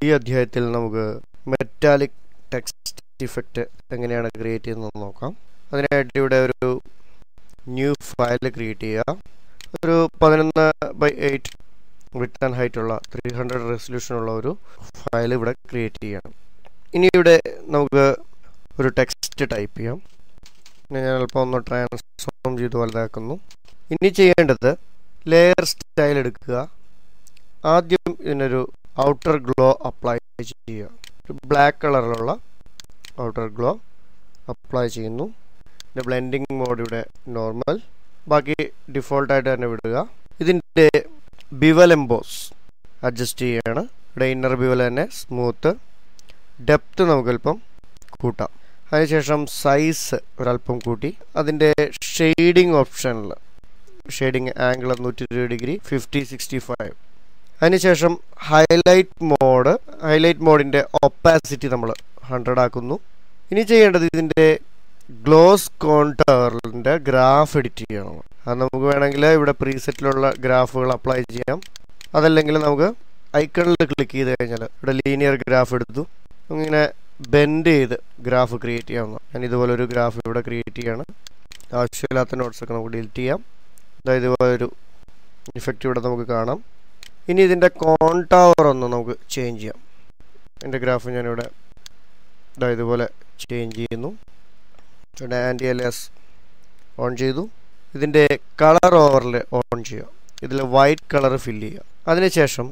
ഈ അധ്യായത്തിൽ നമുക്ക് മെറ്റാലിക് ടെക്സ്റ്റ് ഇഫക്റ്റ് എങ്ങനെയാണ് ക്രിയേറ്റ് ചെയ്യുന്നത് നോക്കാം. അതിനായിട്ട് ഇവിടെ ഒരു ന്യൂ ഫയൽ ക്രിയേറ്റ് ചെയ്യുക. ഒരു 11:8 വിഡ്ത്ത് ആൻഡ് ഹൈറ്റ് ഉള്ള 300 റെസൊല്യൂഷനുള്ള ഒരു ഫയൽ ഇവിടെ ക്രിയേറ്റ് ചെയ്യണം. ഇനി ഇവിടെ നമുക്ക് ഒരു ടെക്സ്റ്റ് ടൈപ്പ് ചെയ്യാം. ഞാൻ അല്പം ഒന്ന് ട്രാൻസ്ഫോം ചെയ്ത് വലുതാക്കുന്നു. ഇനി ചെയ്യേണ്ടത് ലെയർ സ്റ്റൈൽ എടുക്കുക. ആദ്യം ഇതിനൊരു ഔട്ടർ ഗ്ലോ അപ്ലൈ ചെയ്യുക. ഒരു ബ്ലാക്ക് കളറിലുള്ള ഔട്ടർ ഗ്ലോ അപ്ലൈ ചെയ്യുന്നു. ഇതിൻ്റെ ബ്ലെൻഡിങ് മോഡ് ഇവിടെ നോർമൽ, ബാക്കി ഡിഫോൾട്ടായിട്ട് തന്നെ വിടുക. ഇതിൻ്റെ ബിവൽ എംബോസ് അഡ്ജസ്റ്റ് ചെയ്യുകയാണ്. ഇവിടെ ഇന്നർ ബിവൽ തന്നെ സ്മൂത്ത്. ഡെപ്ത്ത് നമുക്കല്പം കൂട്ടാം. അതിനുശേഷം സൈസ് ഒരല്പം കൂട്ടി അതിൻ്റെ ഷെയ്ഡിങ് ഓപ്ഷനിൽ ഷെയ്ഡിങ് ആംഗിൾ 120 ഡിഗ്രി 50-65. അതിനുശേഷം ഹൈലൈറ്റ് മോഡിൻ്റെ ഒപ്പാസിറ്റി നമ്മൾ 100 ആക്കുന്നു. ഇനി ചെയ്യേണ്ടത് ഇതിൻ്റെ ഗ്ലോസ് കോണ്ടറിൻ്റെ ഗ്രാഫ് എഡിറ്റ് ചെയ്യണം. അത് നമുക്ക് വേണമെങ്കിൽ ഇവിടെ പ്രീസെറ്റിലുള്ള ഗ്രാഫുകൾ അപ്ലൈ ചെയ്യാം. അതല്ലെങ്കിൽ നമുക്ക് ഐക്കണിൽ ക്ലിക്ക് ചെയ്ത് കഴിഞ്ഞാൽ ഇവിടെ ലീനിയർ ഗ്രാഫ് എടുത്തു ഇങ്ങനെ ബെൻഡ് ചെയ്ത് ഗ്രാഫ് ക്രിയേറ്റ് ചെയ്യാവുന്ന. ഞാൻ ഇതുപോലൊരു ഗ്രാഫ് ഇവിടെ ക്രിയേറ്റ് ചെയ്യാണ്. ആവശ്യമില്ലാത്ത നോട്ട്സൊക്കെ നമുക്ക് ഡിലീറ്റ് ചെയ്യാം. അതായത് ഇതുപോലൊരു ഇഫക്റ്റ് ഇവിടെ നമുക്ക് കാണാം. ഇനി ഇതിൻ്റെ കോൺടവർ ഒന്ന് നമുക്ക് ചേഞ്ച് ചെയ്യാം. എൻ്റെ ഗ്രാഫ് ഞാനിവിടെ ഇതുപോലെ ചേഞ്ച് ചെയ്യുന്നു. ഇവിടെ ആൻറ്റി എലിയാസ് ഓൺ ചെയ്തു. ഇതിൻ്റെ കളർ ഓവറിൽ ഓൺ ചെയ്യുക. ഇതിൽ വൈറ്റ് കളർ ഫില്ല് ചെയ്യുക. അതിനുശേഷം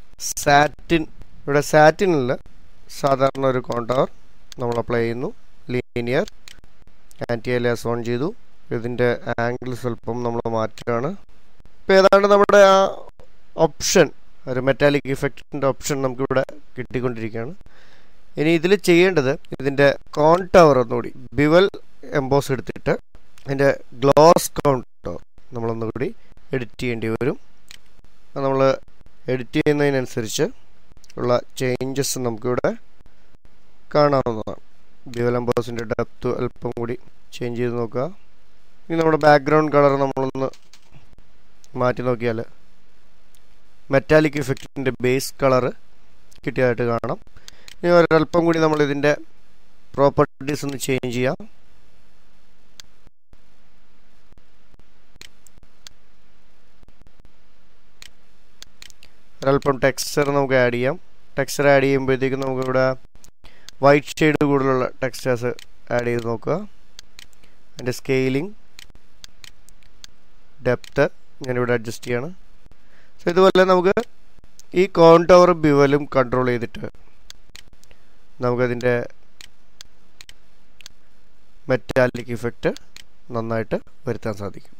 ഇവിടെ സാറ്റിനിൽ സാധാരണ ഒരു കോൺടവർ നമ്മൾ അപ്ലൈ ചെയ്യുന്നു. ലീനിയർ ആൻറ്റി എലിയാസ് ഓൺ ചെയ്തു. ഇതിൻ്റെ ആംഗിൾ സ്വല്പം നമ്മൾ മാറ്റുകയാണ്. ഇപ്പോൾ ഏതാണ്ട് നമ്മുടെ ആ ഓപ്ഷൻ ഒരു മെറ്റാലിക് ഇഫക്റ്റിൻ്റെ ഓപ്ഷൻ നമുക്കിവിടെ കിട്ടിക്കൊണ്ടിരിക്കുകയാണ്. ഇനി ഇതിൽ ചെയ്യേണ്ടത് ഇതിൻ്റെ കോൺടവർ ഒന്നുകൂടി ബിവൽ എംബോസ് എടുത്തിട്ട് അതിൻ്റെ ഗ്ലോസ് കോൺടവർ നമ്മളൊന്നുകൂടി എഡിറ്റ് ചെയ്യേണ്ടി വരും. നമ്മൾ എഡിറ്റ് ചെയ്യുന്നതിനനുസരിച്ച് ഉള്ള ചേഞ്ചസ് നമുക്കിവിടെ കാണാവുന്നതാണ്. ബിവൽ എംബോസിൻ്റെ ഡെപ്ത് അല്പം കൂടി ചേഞ്ച് ചെയ്ത് നോക്കുക. ഇനി നമ്മുടെ ബാക്ക്ഗ്രൗണ്ട് കളർ നമ്മളൊന്ന് മാറ്റി നോക്കിയാൽ മെറ്റാലിക് ഇഫക്റ്റിൻ്റെ ബേസ് കളറ് കിട്ടിയതായിട്ട് കാണാം. ഇനി ഒരല്പം കൂടി നമ്മൾ ഇതിൻ്റെ പ്രോപ്പർട്ടീസ് ഒന്ന് ചേഞ്ച് ചെയ്യാം. ഒരല്പം ടെക്സ്ചർ നമുക്ക് ആഡ് ചെയ്യാം. ടെക്സ്ചർ ആഡ് ചെയ്യുമ്പോഴത്തേക്കും നമുക്കിവിടെ വൈറ്റ് ഷെയ്ഡ് കൂടുതലുള്ള ടെക്സ്ചേഴ്സ് ആഡ് ചെയ്ത് നോക്കുക. അതിൻ്റെ സ്കെയിലിംഗ് ഡെപ്ത്ത് ഞാനിവിടെ അഡ്ജസ്റ്റ് ചെയ്യാണ്. സോ ഇതുപോലെ നമുക്ക് ഈ കോൺടവർ ബിവലും കൺട്രോൾ ചെയ്തിട്ട് നമുക്കതിൻ്റെ മെറ്റാലിക് ഇഫക്റ്റ് നന്നായിട്ട് വരുത്താൻ സാധിക്കും.